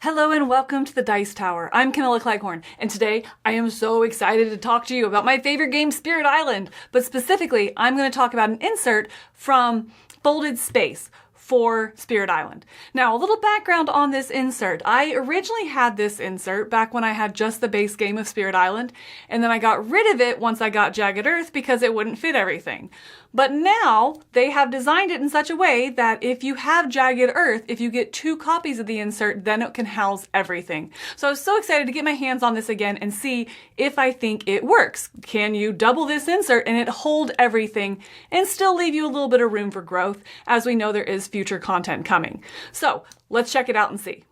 Hello and welcome to the Dice Tower. I'm Camilla Cleghorn, and today I am so excited to talk to you about my favorite game, Spirit Island. But specifically, I'm going to talk about an insert from Folded Space for Spirit Island. Now, a little background on this insert. I originally had this insert back when I had just the base game of Spirit Island, and then I got rid of it once I got Jagged Earth because it wouldn't fit everything. But now they have designed it in such a way that if you have Jagged Earth, if you get 2 copies of the insert, then it can house everything. So I was so excited to get my hands on this again and see if I think it works. Can you double this insert and it hold everything and still leave you a little bit of room for growth, as we know there is future content coming. So let's check it out and see.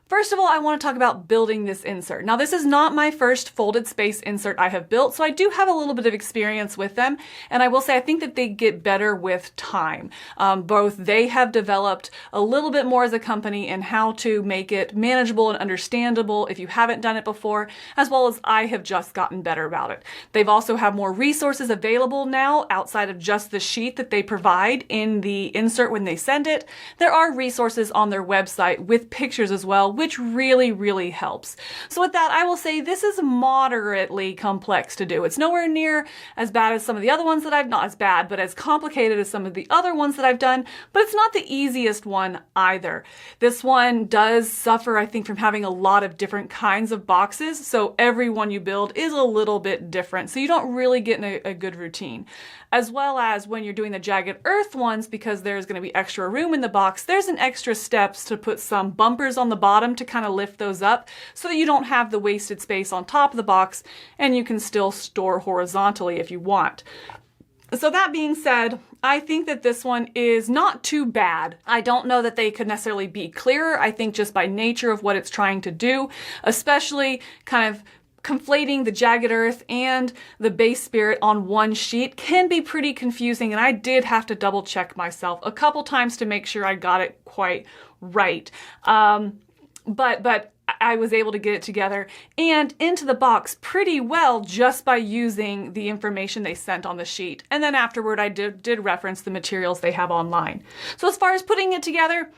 First of all, I want to talk about building this insert. Now, this is not my first folded space insert I have built, so I do have a little bit of experience with them, and I will say I think that they get better with time. Both they have developed a little bit more as a company in how to make it manageable and understandable if you haven't done it before, as well as I have just gotten better about it. They've also have more resources available now outside of just the sheet that they provide in the insert when they send it. There are resources on their website with pictures as well, which really helps. So with that, I will say this is moderately complex to do. It's nowhere near as bad as some of the other ones that I've, not as bad, but as complicated as some of the other ones that I've done, but it's not the easiest one either. This one does suffer, I think, from having a lot of different kinds of boxes, so every one you build is a little bit different, so you don't really get in a good routine. As well as when you're doing the Jagged Earth ones, because there's going to be extra room in the box, there's an extra steps to put some bumpers on the bottom to kind of lift those up so that you don't have the wasted space on top of the box and you can still store horizontally if you want. So that being said, I think that this one is not too bad. I don't know that they could necessarily be clearer. I think just by nature of what it's trying to do, especially kind of conflating the Jagged Earth and the base Spirit on one sheet can be pretty confusing, and I did have to double check myself a couple times to make sure I got it quite right. But I was able to get it together and into the box pretty well just by using the information they sent on the sheet. And then afterward, I did reference the materials they have online. So as far as putting it together,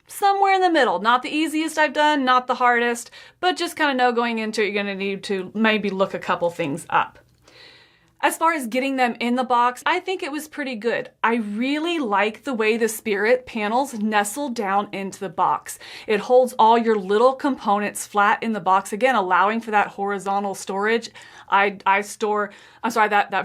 somewhere in the middle. Not the easiest I've done, not the hardest, but just kind of know going into it, you're going to need to maybe look a couple things up. As far as getting them in the box, I think it was pretty good. I really like the way the Spirit panels nestle down into the box. It holds all your little components flat in the box, again, allowing for that horizontal storage. That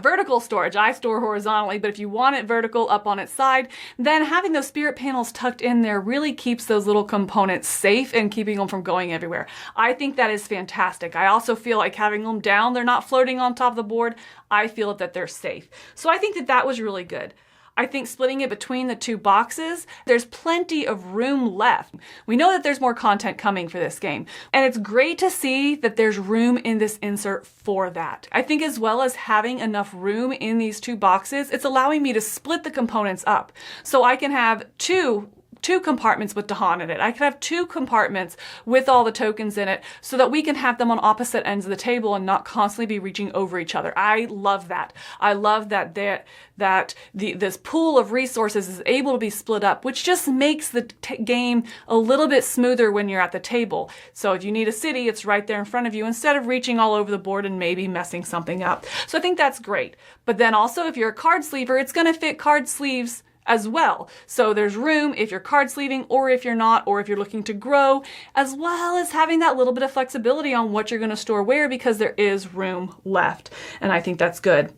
vertical storage, I store horizontally, but if you want it vertical up on its side, then having those Spirit panels tucked in there really keeps those little components safe and keeping them from going everywhere. I think that is fantastic. I also feel like having them down, they're not floating on top of the board. I feel that they're safe. So I think that that was really good. I think splitting it between the 2 boxes, there's plenty of room left. We know that there's more content coming for this game, and it's great to see that there's room in this insert for that. I think as well as having enough room in these 2 boxes, it's allowing me to split the components up. So I can have two compartments with Dahan in it. I could have 2 compartments with all the tokens in it so that we can have them on opposite ends of the table and not constantly be reaching over each other. I love that. I love that this pool of resources is able to be split up, which just makes the game a little bit smoother when you're at the table. So if you need a city, it's right there in front of you instead of reaching all over the board and maybe messing something up. So I think that's great. But then also if you're a card sleever, it's going to fit card sleeves as well. So there's room if you're card sleeving or if you're not, or if you're looking to grow, as well as having that little bit of flexibility on what you're going to store where, because there is room left. And I think that's good.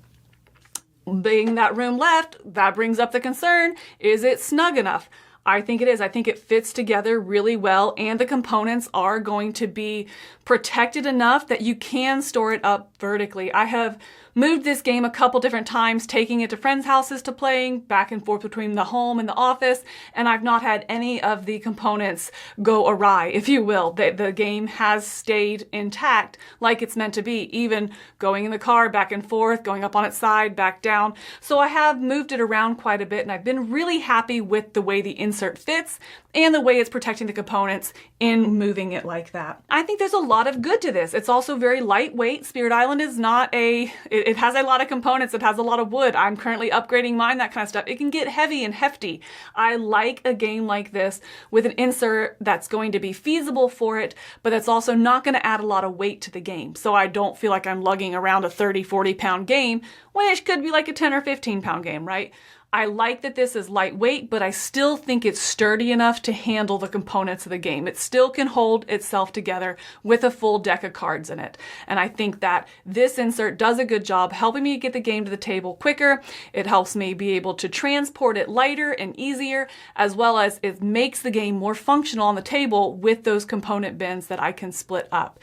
Being that room left, that brings up the concern, is it snug enough? I think it is. I think it fits together really well, and the components are going to be protected enough that you can store it up vertically. I have moved this game a couple different times, taking it to friends' houses to playing, back and forth between the home and the office, and I've not had any of the components go awry, if you will. The game has stayed intact like it's meant to be, even going in the car back and forth, going up on its side, back down. So I have moved it around quite a bit, and I've been really happy with the way the insert fits and the way it's protecting the components in moving it like that. I think there's a lot of good to this. It's also very lightweight. Spirit Island is not it has a lot of components. It has a lot of wood. I'm currently upgrading mine, that kind of stuff. It can get heavy and hefty. I like a game like this with an insert that's going to be feasible for it, but that's also not going to add a lot of weight to the game. So I don't feel like I'm lugging around a 30, 40 pound game when it could be like a 10 or 15 pound game, right? I like that this is lightweight, but I still think it's sturdy enough to handle the components of the game. It still can hold itself together with a full deck of cards in it. And I think that this insert does a good job helping me get the game to the table quicker. It helps me be able to transport it lighter and easier, as well as it makes the game more functional on the table with those component bins that I can split up.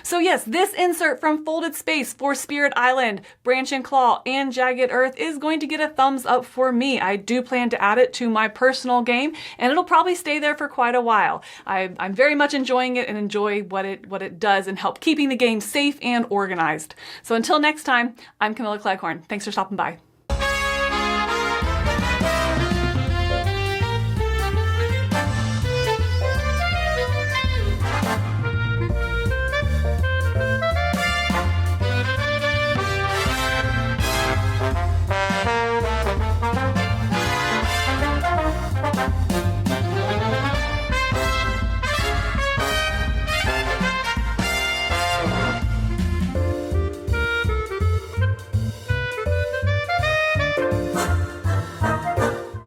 So yes, this insert from Folded Space for Spirit Island, Branch and Claw, and Jagged Earth is going to get a thumbs up for me. I do plan to add it to my personal game, and it'll probably stay there for quite a while. I'm very much enjoying it and enjoy what it does and help keeping the game safe and organized. So until next time, I'm Camilla Cleghorn. Thanks for stopping by.